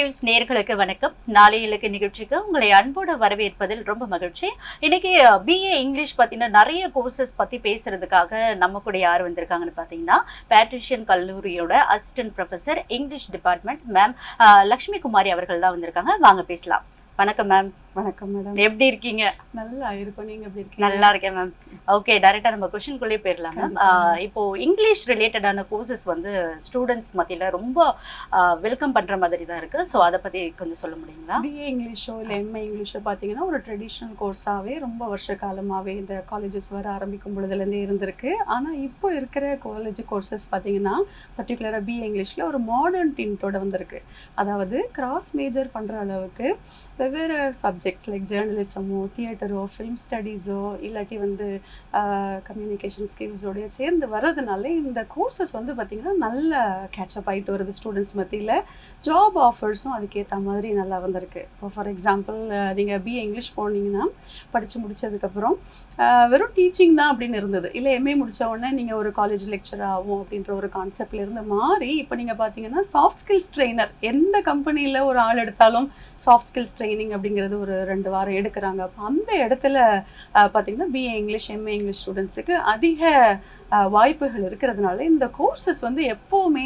News நேயர்களுக்கு வணக்கம். நாளைய இலக்கு நிகழ்ச்சிக்கு உங்களை அன்போடு வரவேற்பதில் ரொம்ப மகிழ்ச்சி. இன்னைக்கு பிஏ இங்கிலீஷ் பத்தின நிறைய கோர்சஸ் பத்தி பேசுறதுக்காக நம்ம கூட யார் வந்திருக்காங்கன்னு பாத்தீங்கன்னா, பேட்ரிஷியன் கல்லூரியோட assistant professor English department ma'am Lakshmi Kumari அவர்கள் தான் வந்திருக்காங்க. வாங்க பேசலாம். வணக்கம் மேம். வணக்கம் மேடம். எப்படி இருக்கீங்க? நல்லா இருக்கும். நீங்க எப்படி இருக்கீங்க? நல்லா இருக்கேன் மேம். ஓகே, டைரக்டா நம்ம கொஸ்டின்குள்ளே போயிடலாம் மேம். இப்போ இங்கிலீஷ் ரிலேட்டடான கோர்சஸ் வந்து ஸ்டூடெண்ட்ஸ் மத்தியில் ரொம்ப வெல்கம் பண்ற மாதிரி தான் இருக்கு. ஸோ அதை பத்தி கொஞ்சம் சொல்ல முடியுங்களா? பிஏ இங்கிலீஷோ இல்லை எம்ஏ இங்கிலீஷோ பார்த்தீங்கன்னா ஒரு ட்ரெடிஷ்னல் கோர்ஸாகவே ரொம்ப வருஷ காலமாகவே இந்த காலேஜஸ் வர ஆரம்பிக்கும் பொழுதுலேருந்தே இருந்திருக்கு. ஆனால் இப்போ இருக்கிற காலேஜ் கோர்சஸ் பார்த்தீங்கன்னா பர்டிகுலராக பிஏ இங்கிலீஷில் ஒரு மாடர்ன் டின்ட்டோட வந்திருக்கு. அதாவது கிராஸ் மேஜர் பண்ணுற அளவுக்கு வெவ்வேறு சப்ஜெக்ட்ஸ் லைக் ஜேர்னலிசமோ தியேட்டரோ ஃபிலிம் ஸ்டடீஸோ இல்லாட்டி வந்து கம்யூனிகேஷன் ஸ்கில்ஸோடைய சேர்ந்து வர்றதுனால இந்த கோர்சஸ் வந்து பார்த்திங்கன்னா நல்ல கேட்சப் ஆகிட்டு வருது ஸ்டூடெண்ட்ஸ் மத்தியில். ஜாப் ஆஃபர்ஸும் அதுக்கேற்ற மாதிரி நல்லா வந்திருக்கு. இப்போ ஃபார் எக்ஸாம்பிள் நீங்கள் பிஏ இங்கிலீஷ் போனீங்கன்னா படித்து முடித்ததுக்கப்புறம் வெறும் டீச்சிங் தான் அப்படின்னு இருந்தது. இல்லை எம்ஏ முடித்த உடனே நீங்கள் ஒரு காலேஜ் லெக்சர் ஆகும் அப்படின்ற ஒரு கான்செப்ட்ல இருந்து மாறி இப்போ நீங்கள் பார்த்தீங்கன்னா சாஃப்ட் ஸ்கில்ஸ் ட்ரெயினர் எந்த கம்பெனியில் ஒரு ஆள் எடுத்தாலும் சாஃப்ட் ஸ்கில்ஸ் ட்ரைனிங் அப்படிங்கிறது ஒரு 2 வாரம் எடுக்கிறாங்க. அப்போ அந்த இடத்துல பார்த்திங்கன்னா பிஏ இங்கிலீஷ் எம்ஏ இங்கிலீஷ் ஸ்டூடெண்ட்ஸுக்கு அதிக வாய்ப்புகள் இருக்கிறதுனால இந்த கோர்சஸ் வந்து எப்போவுமே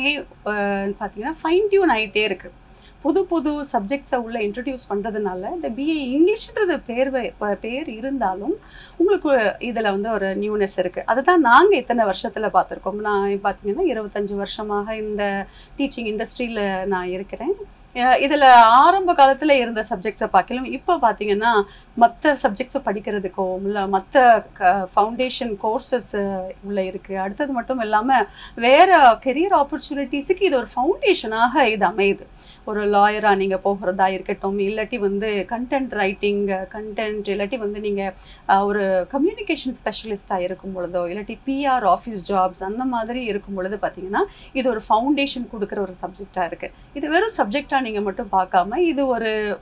பார்த்திங்கன்னா ஃபைன் டியூன் ஆகிட்டே இருக்குது. புது புது சப்ஜெக்ட்ஸை உள்ளே இன்ட்ரடியூஸ் பண்ணுறதுனால இந்த பிஏ இங்கிலீஷ்ன்றது பேர் இருந்தாலும் உங்களுக்கு இதில் வந்து ஒரு நியூனஸ் இருக்குது. அதுதான் நாங்கள் இத்தனை வருஷத்தில் பார்த்துருக்கோம். நான் பார்த்திங்கன்னா 25 வருஷமாக இந்த டீச்சிங் இண்டஸ்ட்ரியில் நான் இருக்கிறேன். இதில் ஆரம்ப காலத்தில் இருந்த சப்ஜெக்ட்ஸை பார்க்கலாம். இப்போ பார்த்தீங்கன்னா மற்ற சப்ஜெக்ட்ஸை படிக்கிறதுக்கோ இல்லை மற்ற ஃபவுண்டேஷன் கோர்சஸ் உள்ளே இருக்குது. அடுத்தது மட்டும் இல்லாமல் வேறு கெரியர் ஆப்பர்ச்சுனிட்டிஸுக்கு இது ஒரு ஃபவுண்டேஷனாக இது அமையுது. ஒரு லாயராக நீங்கள் போகிறதா இருக்கட்டும், இல்லாட்டி வந்து கண்டென்ட் ரைட்டிங் இல்லாட்டி வந்து நீங்கள் ஒரு கம்யூனிகேஷன் ஸ்பெஷலிஸ்ட்டாக இருக்கும் பொழுதோ இல்லாட்டி பிஆர் ஆஃபீஸ் ஜாப்ஸ் அந்த மாதிரி இருக்கும் பொழுது பார்த்தீங்கன்னா இது ஒரு ஃபவுண்டேஷன் கொடுக்குற ஒரு சப்ஜெக்டாக இருக்குது. இது வெறும் சப்ஜெக்டாக நீங்கள் மட்டும் பார்க்காம இது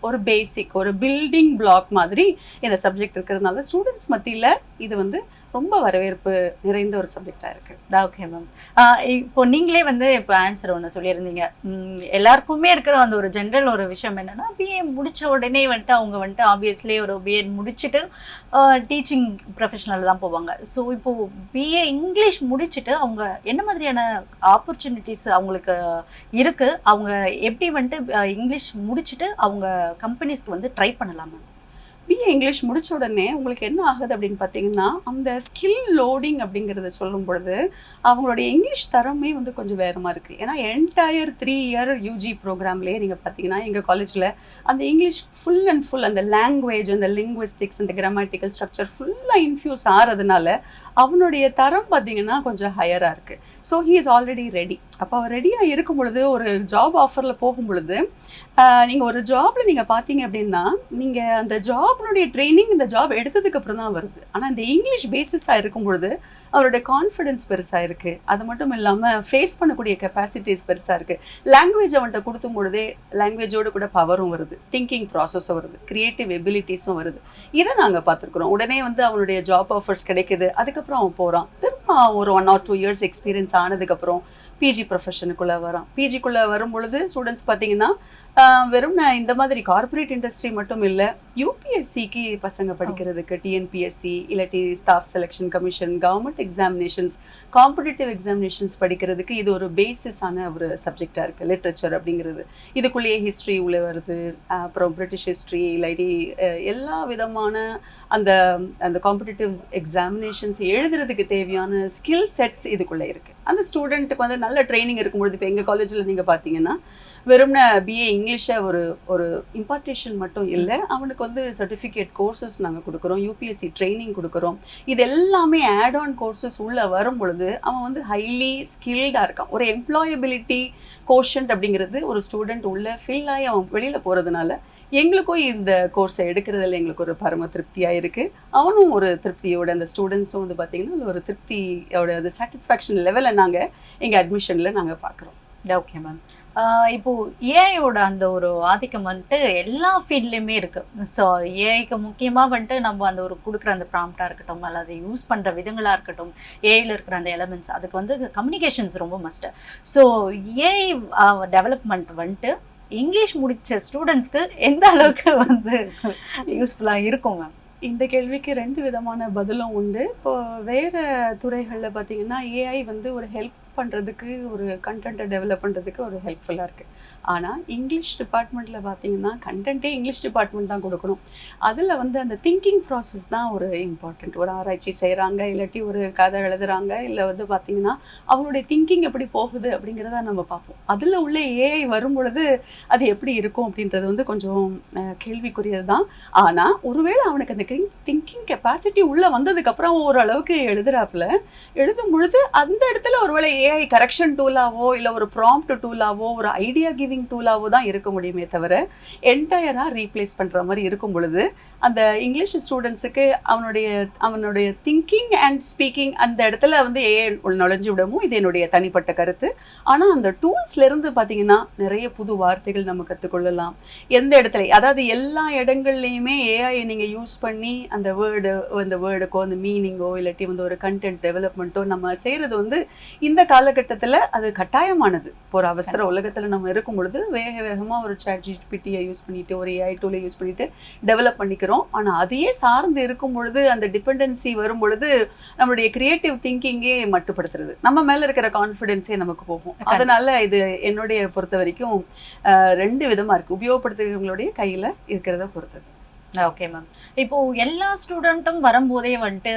ஒரு பேசிக் ஒரு பில்டிங் பிளாக் மாதிரி இந்த சப்ஜெக்ட் இருக்கிறதுனால ஸ்டூடெண்ட்ஸ் மத்தியில் இது வந்து ரொம்ப வரவேற்பு நிறைந்த ஒரு சப்ஜெக்டாக இருக்குது. Okay ma'am. இப்போ நீங்களே வந்து இப்போ ஆன்சர் ஒன்று சொல்லியிருந்தீங்க. எல்லாருக்குமே இருக்கிற அந்த ஒரு ஜென்ரல் ஒரு விஷயம் என்னென்னா பிஏ முடித்த உடனே வந்துட்டு அவங்க வந்துட்டு ஆப்வியஸ்லி ஒரு பிஎட் முடிச்சுட்டு டீச்சிங் ப்ரொஃபஷனல் தான் போவாங்க. ஸோ இப்போது பிஏ இங்கிலீஷ் முடிச்சுட்டு அவங்க என்ன மாதிரியான ஆப்பர்ச்சுனிட்டிஸ் அவங்களுக்கு இருக்குது? அவங்க எப்படி வந்துட்டு இங்கிலீஷ் முடிச்சுட்டு அவங்க கம்பெனிஸ்க்கு வந்து ட்ரை பண்ணலாம் மேம்? பிஏ இங்கிலீஷ் முடித்த உடனே உங்களுக்கு என்ன ஆகுது அப்படின்னு பார்த்தீங்கன்னா அந்த ஸ்கில் லோடிங் அப்படிங்கிறத சொல்லும் பொழுது அவங்களுடைய இங்கிலீஷ் தரமே வந்து கொஞ்சம் வேறமாக இருக்குது. ஏன்னா என்டையர் 3 இயர் யூஜி ப்ரோக்ராம்லேயே நீங்கள் பார்த்தீங்கன்னா எங்கள் காலேஜில் அந்த இங்கிலீஷ் ஃபுல் அண்ட் ஃபுல் அந்த லாங்குவேஜ் அந்த லிங்குவிஸ்டிக்ஸ் அந்த கிராமட்டிக்கல் ஸ்ட்ரக்சர் ஃபுல்லாக இன்ஃப்யூஸ் ஆகிறதுனால அவனுடைய தரம் பார்த்தீங்கன்னா கொஞ்சம் ஹையராக இருக்குது. So he is already ready. அப்போ அவர் ரெடியாக இருக்கும் பொழுது ஒரு ஜாப் ஆஃபரில் போகும் பொழுது நீங்கள் ஒரு ஜாபில் நீங்கள் பார்த்தீங்க அப்படின்னா நீங்கள் அந்த ஜாப்னுடைய ட்ரைனிங் இந்த ஜாப் எடுத்ததுக்கு அப்புறம் தான் வருது. ஆனால் இந்த இங்கிலீஷ் பேசிஸாக இருக்கும் பொழுது அவருடைய கான்ஃபிடென்ஸ் பெருசாக இருக்குது. அது மட்டும் இல்லாமல் ஃபேஸ் பண்ணக்கூடிய கெப்பாசிட்டிஸ் பெருசாக இருக்குது. லாங்குவேஜ் அவன்கிட்ட கொடுத்தும் பொழுதே லாங்குவேஜோடு கூட பவரும் வருது, திங்கிங் ப்ராசஸும் வருது, க்ரியேட்டிவ் எபிலிட்டிஸும் வருது. இதை நாங்கள் பார்த்துருக்குறோம். உடனே வந்து அவனுடைய ஜாப் ஆஃபர்ஸ் கிடைக்குது. அதுக்கப்புறம் அவன் போகிறான். திரும்ப ஒரு 1 or 2 இயர்ஸ் எக்ஸ்பீரியன்ஸ் ஆனதுக்கப்புறம் பிஜி ப்ரொஃபஷனுக்குள்ளே வரான். பிஜிக்குள்ளே வரும் பொழுது ஸ்டூடெண்ட்ஸ் பார்த்தீங்கன்னா வெறும் இந்த மாதிரி கார்பரேட் இண்டஸ்ட்ரி மட்டும் இல்லை, யூபிஎஸ்சிக்கு பசங்க படிக்கிறதுக்கு டிஎன்பிஎஸ்சி இல்லாட்டி staff selection commission government examinations competitive examinations படிக்கிறதுக்கு இது ஒரு பேசிஸான ஒரு சப்ஜெக்டாக இருக்குது. லிட்ரேச்சர் அப்படிங்கிறது இதுக்குள்ளேயே ஹிஸ்ட்ரி உள்ளே வருது. அப்புறம் பிரிட்டிஷ் ஹிஸ்ட்ரி இல்லாட்டி எல்லா விதமான அந்த அந்த காம்படிட்டிவ் எக்ஸாமினேஷன்ஸ் எழுதுறதுக்கு தேவையான ஸ்கில் செட்ஸ் இதுக்குள்ளே இருக்குது. அந்த ஸ்டூடெண்ட்டுக்கு வந்து நல்ல ட்ரைனிங் இருக்கும்பொழுது இப்போ எங்கள் காலேஜில் நீங்கள் பார்த்தீங்கன்னா வெறும் பிஏ இங்கிலீஷை ஒரு இம்பார்ட்டேஷன் மட்டும் இல்லை, அவனுக்கு வந்து சர்டிஃபிகேட் கோர்சஸ் நாங்கள் கொடுக்குறோம், யூபிஎஸ்சி ட்ரைனிங் கொடுக்குறோம். இது எல்லாமே ஆட் ஆன் கோர்சஸ் உள்ளே வரும் பொழுது அவன் வந்து ஹைலி ஸ்கில்டாக இருக்கான். ஒரு எம்ப்ளாயபிலிட்டி கோஷன்ட் அப்படிங்கிறது ஒரு ஸ்டூடெண்ட் உள்ளே ஃபில் ஆகி அவன் வெளியில் போகிறதுனால எங்களுக்கும் இந்த கோர்ஸை எடுக்கிறதுல எங்களுக்கு ஒரு பரம திருப்தியாக இருக்குது. அவனும் ஒரு திருப்தியோட அந்த ஸ்டூடெண்ட்ஸும் வந்து பார்த்திங்கன்னா ஒரு திருப்தியோட அந்த சாட்டிஸ்ஃபேக்ஷன் லெவலை நாங்கள் எங்கள் அட்மிஷனில் நாங்கள் பார்க்குறோம். Okay ma'am. இப்போது ஏஐயோட அந்த ஒரு ஆதிக்கம் வந்துட்டு எல்லா ஃபீல்ட்லேயுமே இருக்குது. ஸோ ஏஐக்கு முக்கியமாக வந்துட்டு நம்ம அந்த ஒரு கொடுக்குற அந்த ப்ராம்ப்டாக இருக்கட்டும், அல்லது அதை யூஸ் பண்ணுற விதங்களாக இருக்கட்டும், ஏஐயில் இருக்கிற அந்த எலமெண்ட்ஸ், அதுக்கு வந்து கம்யூனிகேஷன்ஸ் ரொம்ப மஸ்ட்டு. ஸோ ஏஐ டெவலப்மெண்ட் வந்துட்டு இங்கிலீஷ் முடிச்ச ஸ்டூடெண்ட்ஸ்க்கு எந்த அளவுக்கு வந்து யூஸ்ஃபுல்லாக இருக்கும் மேம்? இந்த கேள்விக்கு 2 விதமான பதிலும் உண்டு. இப்போ வேற துறைகளில் பார்த்தீங்கன்னா ஏஐ வந்து ஒரு ஹெல்ப் பண்ணுறதுக்கு, ஒரு கண்டென்ட்டை டெவலப் பண்ணுறதுக்கு ஒரு ஹெல்ப்ஃபுல்லாக இருக்குது. ஆனால் இங்கிலீஷ் டிபார்ட்மெண்ட்டில் பார்த்தீங்கன்னா கண்டென்ட்டே இங்கிலீஷ் டிபார்ட்மெண்ட் தான் கொடுக்கணும். அதில் வந்து அந்த திங்கிங் ப்ராசஸ் தான் ஒரு இம்பார்ட்டண்ட். ஒரு ஆராய்ச்சி செய்கிறாங்க, இல்லாட்டி ஒரு கதை எழுதுகிறாங்க, இல்லை வந்து பார்த்திங்கன்னா அவங்களுடைய திங்கிங் எப்படி போகுது அப்படிங்கிறத நம்ம பார்ப்போம். அதில் உள்ள ஏஐ வரும் பொழுது அது எப்படி இருக்கும் அப்படின்றது வந்து கொஞ்சம் கேள்விக்குரியது தான். ஆனால் ஒருவேளை அவனுக்கு அந்த திங்கிங் கெப்பாசிட்டி உள்ளே வந்ததுக்கப்புறம் ஓரளவுக்கு எழுதும் பொழுது அந்த இடத்துல ஒருவேளை ஏஐ கரெக்ஷன் டூலாவோ இல்லை ஒரு ப்ராம்ப்ட் டூலாவோ ஒரு ஐடியா கிவிங் டூலாவோ தான் இருக்க முடியுமே தவிர என்டையராக ரீப்ளேஸ் பண்ணுற மாதிரி இருக்கும் பொழுது அந்த இங்கிலீஷ் ஸ்டூடெண்ட்ஸுக்கு அவனுடைய திங்கிங் அண்ட் ஸ்பீக்கிங் அந்த இடத்துல வந்து ஏஐ நுழைஞ்சு விடவும் இது என்னுடைய தனிப்பட்ட கருத்து. ஆனால் அந்த டூல்ஸ்லேருந்து பார்த்தீங்கன்னா நிறைய புது வார்த்தைகள் நம்ம கற்றுக்கொள்ளலாம். எந்த இடத்துல, அதாவது எல்லா இடங்கள்லையுமே ஏஐ நீங்கள் யூஸ் பண்ணி அந்த வேர்டுக்கோ அந்த மீனிங்கோ இல்லாட்டி வந்து ஒரு கண்டென்ட் டெவலப்மெண்ட்டோ நம்ம செய்கிறது வந்து இந்த காலகட்டத்தில் அது கட்டாயமானது. இப்போ ஒரு அவசர உலகத்தில் நம்ம இருக்கும் பொழுது வேகமாக ஒரு ChatGPT யூஸ் பண்ணிட்டு ஒரு ஏஐ டூலை யூஸ் பண்ணிட்டு டெவலப் பண்ணிக்கிறோம். ஆனால் அதையே சார்ந்து இருக்கும் பொழுது அந்த டிபெண்டன்சி வரும் பொழுது நம்மளுடைய கிரியேட்டிவ் திங்கிங்கே மட்டுப்படுத்துறது, நம்ம மேலே இருக்கிற கான்ஃபிடென்ஸே நமக்கு போகும். அதனால இது என்னுடைய பொறுத்த வரைக்கும் 2 விதமாக இருக்குது. உபயோகப்படுத்துகிறவங்களுடைய கையில் இருக்கிறத பொறுத்தது. Okay ma'am. இப்போது எல்லா ஸ்டூடெண்ட்டும் வரும்போதே வந்துட்டு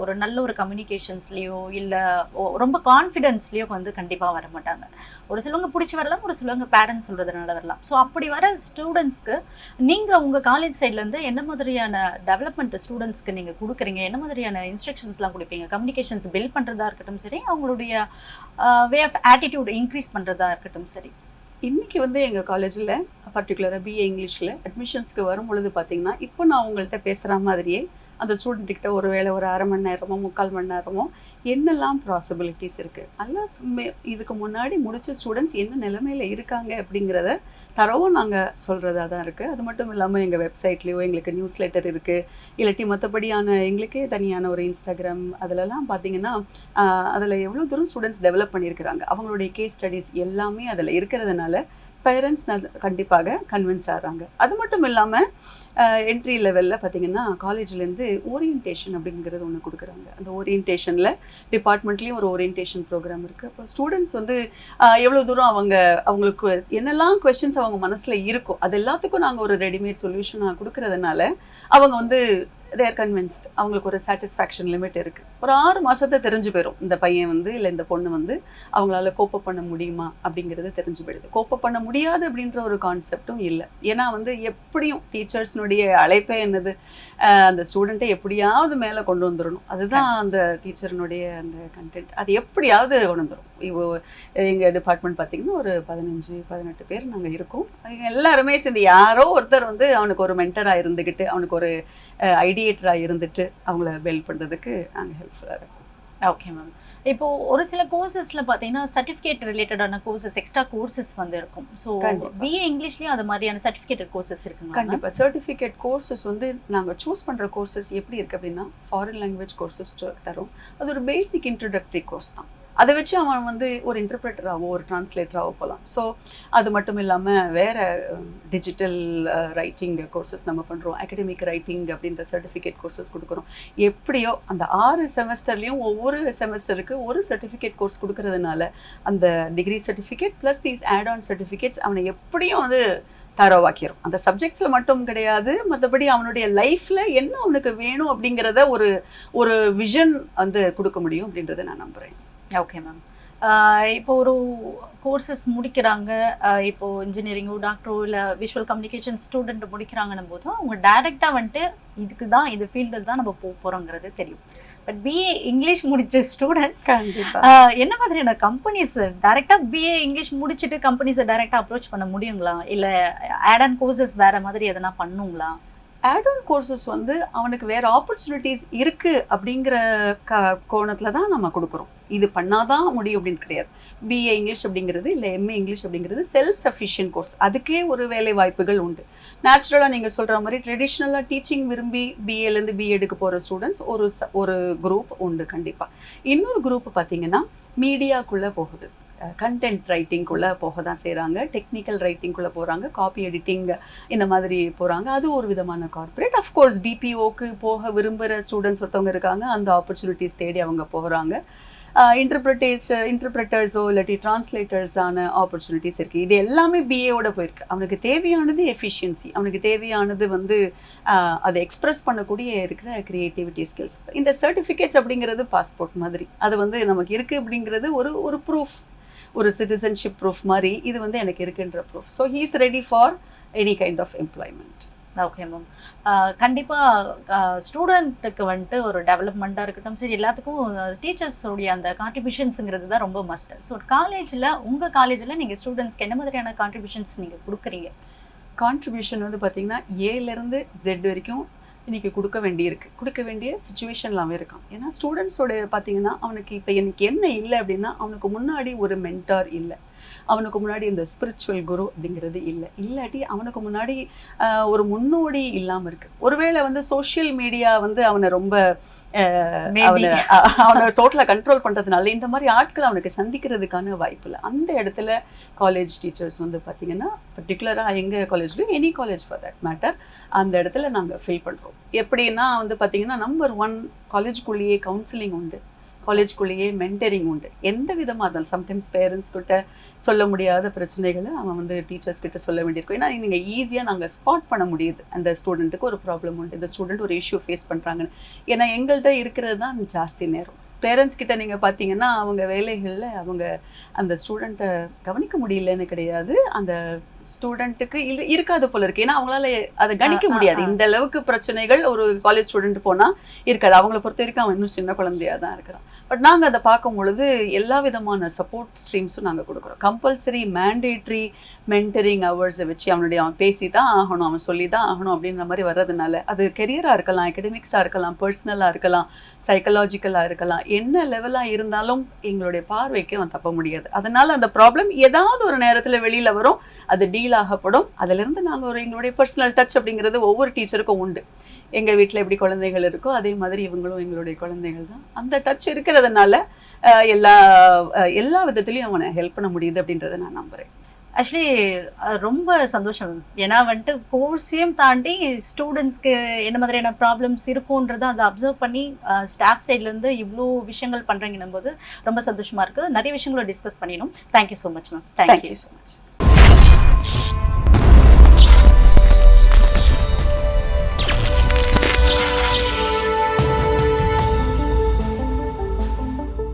ஒரு நல்ல ஒரு கம்யூனிகேஷன்ஸ்லேயோ இல்லை ரொம்ப கான்ஃபிடென்ஸ்லேயோ வந்து கண்டிப்பாக வர மாட்டாங்க. ஒரு சிலவங்க பிடிச்சி வரலாம், ஒரு சிலவங்க பேரண்ட்ஸ் சொல்கிறதுனால வரலாம். ஸோ அப்படி வர ஸ்டூடெண்ட்ஸ்க்கு நீங்கள் உங்கள் காலேஜ் சைட்லேருந்து என்ன மாதிரியான டெவலப்மெண்ட் ஸ்டூடெண்ட்ஸ்க்கு நீங்கள் கொடுக்குறீங்க? என்ன மாதிரியான இன்ஸ்ட்ரக்ஷன்ஸ்லாம் கொடுப்பீங்க? கம்யூனிகேஷன்ஸ் பில்ட் பண்ணுறதா இருக்கட்டும் சரி, அவங்களுடைய வே ஆஃப் ஆட்டிடியூட் இன்க்ரீஸ் பண்ணுறதா இருக்கட்டும் சரி. இன்றைக்கி வந்து எங்கள் காலேஜில் பர்டிகுலராக பிஏ இங்கிலீஷில் அட்மிஷன்ஸ்க்கு வரும் பொழுது பார்த்திங்கன்னா இப்போ நான் உங்கள்கிட்ட பேசுகிற மாதிரியே அந்த ஸ்டூடெண்ட்கிட்ட ஒரு வேளை ஒரு 1/2 மணி நேரமோ 3/4 மணி நேரமோ என்னெல்லாம் ப்ராசிபிலிட்டிஸ் இருக்குது, அல்ல இதுக்கு முன்னாடி முடித்த ஸ்டூடெண்ட்ஸ் என்ன நிலைமையில் இருக்காங்க அப்படிங்கிறத தரவும் நாங்கள் சொல்கிறதா தான் இருக்குது. அது மட்டும் இல்லாமல் எங்கள் வெப்சைட்லேயோ எங்களுக்கு நியூஸ் லெட்டர் இருக்குது, இல்லாட்டி மற்றபடியான எங்களுக்கே தனியான ஒரு இன்ஸ்டாகிராம் அதிலலாம் பார்த்திங்கன்னா அதில் எவ்வளோ தூரம் ஸ்டூடெண்ட்ஸ் டெவலப் பண்ணியிருக்கிறாங்க, அவங்களுடைய கேஸ் ஸ்டடீஸ் எல்லாமே அதில் இருக்கிறதுனால பேரண்ட்ஸ் கண்டிப்பாக கன்வின்ஸ் ஆகிறாங்க. அது மட்டும் இல்லாமல் என்ட்ரி லெவலில் பார்த்திங்கன்னா காலேஜ்லேருந்து ஓரியன்டேஷன் அப்படிங்கிறது ஒன்று கொடுக்குறாங்க. அந்த ஓரியன்டேஷனில் டிபார்ட்மெண்ட்லேயும் ஒரு ஓரியன்டேஷன் ப்ரோக்ராம் இருக்குது. அப்போ ஸ்டூடெண்ட்ஸ் வந்து எவ்வளோ தூரம் அவங்களுக்கு என்னெல்லாம் கொஸ்டின்ஸ் அவங்க மனசில் இருக்கோ அது எல்லாத்துக்கும் நாங்கள் ஒரு ரெடிமேட் சொல்யூஷனாக கொடுக்கறதுனால அவங்க வந்து தேர் கன்வின்ஸ்ட், அவங்களுக்கு ஒரு சாட்டிஸ்ஃபேக்ஷன் லிமிட் இருக்குது. ஒரு 6 மாதத்தை தெரிஞ்சு போயிடும் இந்த பையன் வந்து இல்லை இந்த பொண்ணு வந்து அவங்களால கோப்பப் பண்ண முடியுமா அப்படிங்கிறது தெரிஞ்சு போயிடுது. கோப்பப் பண்ண முடியாது அப்படின்ற ஒரு கான்செப்டும் இல்லை. ஏன்னா வந்து எப்படியும் டீச்சர்ஸ்னுடைய அழைப்பே என்னது, அந்த ஸ்டூடெண்ட்டை எப்படியாவது மேலே கொண்டு வந்துடணும். அதுதான் அந்த டீச்சர்னுடைய அந்த கண்டென்ட், அது எப்படியாவது கொண்டு வந்துடும். எங்கள் டிபார்ட்மெண்ட் பார்த்திங்கன்னா ஒரு 15-18 பேர் நாங்கள் இருக்கோம். எல்லாருமே சேர்ந்து யாரோ ஒருத்தர் வந்து அவனுக்கு ஒரு மென்டராக இருந்துக்கிட்டு அவனுக்கு ஒரு ஐடியேட்டராக இருந்துட்டு அவங்கள பில்ட் பண்ணுறதுக்கு நாங்கள் ஹெல்ப்ஃபுல்லாக இருக்கோம். Okay ma'am. இப்போது ஒரு சில கோர்சஸில் பார்த்தீங்கன்னா சர்டிஃபிகேட் ரிலேட்டடான கோர்சஸ், எக்ஸ்ட்ரா கோர்சஸ் வந்து இருக்கும். ஸோ பிஏ இங்கிலீஷ்லேயும் அது மாதிரியான சர்டிஃபிகேட்டட் கோர்சஸ் இருக்குங்க? கண்டிப்பாக. சர்டிஃபிகேட் கோர்சஸ் வந்து நாங்கள் சூஸ் பண்ணுற கோர்சஸ் எப்படி இருக்குது அப்படின்னா ஃபாரின் லாங்குவேஜ் கோர்சஸ் தரும். அது ஒரு பேசிக் இன்ட்ரோடக்டரி கோர்ஸ் தான். அதை வச்சு அவன் வந்து ஒரு இன்டர்பிரேட்டராகவோ ஒரு டிரான்ஸ்லேட்டராகவோ போகலாம். ஸோ அது மட்டும் இல்லாமல் வேறு டிஜிட்டல் ரைட்டிங் கோர்சஸ் நம்ம பண்ணுறோம், அகடமிக் ரைட்டிங் அப்படின்ற சர்டிஃபிகேட் கோர்சஸ் கொடுக்குறோம். எப்படியோ அந்த 6 செமஸ்டர்லேயும் ஒவ்வொரு செமஸ்டருக்கு ஒரு சர்டிஃபிகேட் கோர்ஸ் கொடுக்கறதுனால அந்த degree certificate plus these add on certificates அவனை எப்படியும் வந்து தரவாக்கிடும். அந்த சப்ஜெக்ட்ஸில் மட்டும் கிடையாது, மற்றபடி அவனுடைய லைஃப்பில் என்ன அவனுக்கு வேணும் அப்படிங்கிறத ஒரு விஷன் வந்து கொடுக்க முடியும் அப்படின்றத நான் நம்புகிறேன். Okay ma'am. இப்போ ஒரு கோர்சஸ் முடிக்கிறாங்க, இப்போது இன்ஜினியரிங்கோ டாக்டரோ இல்லை விஷுவல் கம்யூனிகேஷன் ஸ்டூடெண்ட் முடிக்கிறாங்கன்னும் போதும் அவங்க டைரெக்டாக வந்துட்டு இதுக்கு தான் இந்த ஃபீல்டு தான் நம்ம போகிறோங்கிறது தெரியும். பட் பிஏ இங்கிலீஷ் முடித்த ஸ்டூடெண்ட்ஸ் என்ன மாதிரியான கம்பெனிஸ் டைரெக்டாக பிஏ இங்கிலீஷ் முடிச்சுட்டு கம்பெனிஸை டைரெக்டாக அப்ரோச் பண்ண முடியுங்களா, இல்லை ஆட் ஆன் கோர்சஸ் வேறு மாதிரி எதனா பண்ணுங்களா? ஆட் ஆன் கோர்சஸ் வந்து அவனுக்கு வேறு ஆப்பர்ச்சுனிட்டிஸ் இருக்குது அப்படிங்கிற கோணத்தில் தான் நம்ம கொடுக்குறோம். இது பண்ணாதான் முடியும் அப்படின்னு கிடையாது. பிஏ இங்கிலீஷ் அப்படிங்கிறது இல்லை எம்ஏ இங்கிலீஷ் அப்படிங்கிறது செல்ஃப் சஃபிஷியன்ட் கோர்ஸ். அதுக்கே ஒரு வேலை வாய்ப்புகள் உண்டு. நேச்சுரலாக நீங்கள் சொல்கிற மாதிரி ட்ரெடிஷ்னலாக டீச்சிங் விரும்பி பிஏலேருந்து பிஎடுக்கு போகிற ஸ்டூடெண்ட்ஸ் ஒரு குரூப் உண்டு கண்டிப்பாக. இன்னொரு குரூப் பார்த்திங்கன்னா மீடியாக்குள்ளே போகுது. கண்டென்ட் ரைட்டிங்குள்ளே போக தான் செய்கிறாங்க, டெக்னிக்கல் ரைட்டிங்குள்ளே போகிறாங்க, காப்பி எடிட்டிங் இந்த மாதிரி போகிறாங்க. அது ஒரு விதமான கார்ப்பரேட். அஃப்கோர்ஸ் பிபிஓக்கு போக விரும்புகிற ஸ்டூடெண்ட்ஸ் ஒருத்தவங்க இருக்காங்க, அந்த ஆப்பர்ச்சுனிட்டிஸ் தேடி அவங்க போகிறாங்க. இன்டர்பிரட்டர்ஸோ இல்லாட்டி டிரான்ஸ்லேட்டர்ஸான ஆப்பர்ச்சுனிட்டிஸ் இருக்குது. இது எல்லாமே பிஏவோட போயிருக்கு. அவனுக்கு தேவையானது எஃபிஷியன்சி, அவனுக்கு தேவையானது வந்து அதை எக்ஸ்ப்ரெஸ் பண்ணக்கூடிய இருக்கிற க்ரியேட்டிவிட்டி ஸ்கில்ஸ். இந்த சர்டிஃபிகேட்ஸ் அப்படிங்கிறது பாஸ்போர்ட் மாதிரி, அது வந்து நமக்கு இருக்குது அப்படிங்கிறது ஒரு ப்ரூஃப், ஒரு சிட்டிசன்ஷிப் ப்ரூஃப் மாதிரி. இது வந்து எனக்கு இருக்குன்ற proof. So he is ready for any kind of employment. Okay ma'am. கண்டிப்பாக ஸ்டூடெண்ட்டுக்கு வந்துட்டு ஒரு டெவலப்மெண்ட்டாக இருக்கட்டும் சரி, எல்லாத்துக்கும் டீச்சர்ஸோடைய அந்த கான்ட்ரிபியூஷன்ஸுங்கிறது தான் ரொம்ப மஸ்ட். ஸோ காலேஜில், உங்கள் காலேஜில் நீங்கள் ஸ்டூடெண்ட்ஸ்க்கு என்ன மாதிரியான கான்ட்ரிபியூஷன்ஸ் நீங்கள் கொடுக்குறீங்க? கான்ட்ரிபியூஷன் வந்து பார்த்திங்கன்னா ஏலேருந்து Z வரைக்கும் இன்றைக்கி கொடுக்க வேண்டிய சுச்சுவேஷன்லாம் இருக்கான். ஏன்னா ஸ்டூடெண்ட்ஸோட பார்த்திங்கன்னா அவனுக்கு இப்போ எனக்கு என்ன இல்லை அப்படின்னா, அவனுக்கு முன்னாடி ஒரு மென்டார் இல்லை, அவனுக்கு முன்னாடி இந்த ஸ்பிரிச்சுவல் குரு அப்படிங்கிறது இல்லாட்டி அவனுக்கு முன்னாடி ஒரு முன்னோடி இல்லாமல் இருக்குது. ஒருவேளை வந்து சோஷியல் மீடியா வந்து அவனை ரொம்ப அவனை டோட்டலாக கண்ட்ரோல் பண்ணுறதுனால இந்த மாதிரி ஆட்கள் அவனுக்கு சந்திக்கிறதுக்கான வாய்ப்பு இல்லை. அந்த இடத்துல காலேஜ் டீச்சர்ஸ் வந்து பார்த்திங்கன்னா, பர்டிகுலராக எங்கள் காலேஜ்லையும் any college for that matter, அந்த இடத்துல நாங்கள் ஃபில் பண்ணுறோம். எப்படின்னா வந்து பார்த்திங்கன்னா, நம்பர் 1 காலேஜுக்குள்ளேயே கவுன்சிலிங் உண்டு, காலேஜ்குள்ளேயே மென்டரிங் உண்டு. எந்த விதமாக இருந்தாலும் சம்டைம்ஸ் பேரண்ட்ஸ் கிட்ட சொல்ல முடியாத பிரச்சனைகளை அவன் வந்து டீச்சர்ஸ் கிட்ட சொல்ல வேண்டியிருக்கும். ஏன்னா நீங்கள் ஈஸியாக நாங்கள் ஸ்பாட் பண்ண முடியுது, அந்த ஸ்டூடெண்ட்டுக்கு ஒரு ப்ராப்ளம் உண்டு, இந்த ஸ்டூடெண்ட் ஒரு இஷ்யூ ஃபேஸ் பண்ணுறாங்கன்னு. ஏன்னா எங்கள்கிட்ட இருக்கிறது தான் ஜாஸ்தி நேரம். பேரண்ட்ஸ் கிட்ட நீங்கள் பார்த்தீங்கன்னா அவங்க வேலைகளில் அவங்க அந்த ஸ்டூடெண்ட்டை கவனிக்க முடியலன்னு கிடையாது, அந்த ஸ்டூடெண்ட்டுக்கு இருக்காது போல இருக்கு. ஏன்னா அவங்களால அதை கணிக்க முடியாது. இந்த அளவுக்கு பிரச்சனைகள் ஒரு காலேஜ் ஸ்டூடெண்ட் போனால் இருக்காது. அவங்கள பொறுத்த வரைக்கும் அவன் இன்னும் சின்ன குழந்தையாக தான் இருக்கிறான். பட் நாங்கள் அதை பார்க்கும் பொழுது எல்லா விதமான சப்போர்ட் ஸ்ட்ரீம்ஸும் நாங்கள் கொடுக்குறோம். கம்பல்சரி மேண்டேட்ரி மென்டரிங் ஹவர்ஸை வச்சு அவன் பேசி தான் ஆகணும், அவன் சொல்லி தான் ஆகணும் அப்படின்ற மாதிரி வர்றதுனால, அது கெரியராக இருக்கலாம், அகடமிக்ஸாக இருக்கலாம், பர்சனலாக இருக்கலாம், சைக்கலாஜிக்கலாக இருக்கலாம், என்ன லெவலாக இருந்தாலும் எங்களுடைய பார்வைக்கு அவன் தப்ப முடியாது. அதனால் அந்த ப்ராப்ளம் ஏதாவது ஒரு நேரத்தில் வெளியில் வரும், அது டீல் ஆகப்படும். அதிலிருந்து நாங்கள் எங்களுடைய பர்சனல் டச் அப்படிங்கிறது ஒவ்வொரு டீச்சருக்கும் உண்டு. எங்கள் வீட்டில் எப்படி குழந்தைகள் இருக்கோ அதே மாதிரி இவங்களும் எங்களுடைய குழந்தைகள் தான். அந்த டச் இருக்கிறதுனால எல்லா விதத்துலையும் அவனை ஹெல்ப் பண்ண முடியுது அப்படின்றத நான் நம்புகிறேன். ஆக்சுவலி ரொம்ப சந்தோஷம். ஏன்னா வந்துட்டு கோர்ஸையும் தாண்டி ஸ்டூடெண்ட்ஸ்க்கு என்ன மாதிரியான ப்ராப்ளம்ஸ் இருக்குன்றதை அதை அப்சர்வ் பண்ணி ஸ்டாஃப் சைட்லேருந்து இவ்வளோ விஷயங்கள் பண்ணுறீங்கன்னும் போது ரொம்ப சந்தோஷமாக இருக்குது. நிறைய விஷயங்களை டிஸ்கஸ் பண்ணிடணும். Thank you so much ma'am. Thank you so much.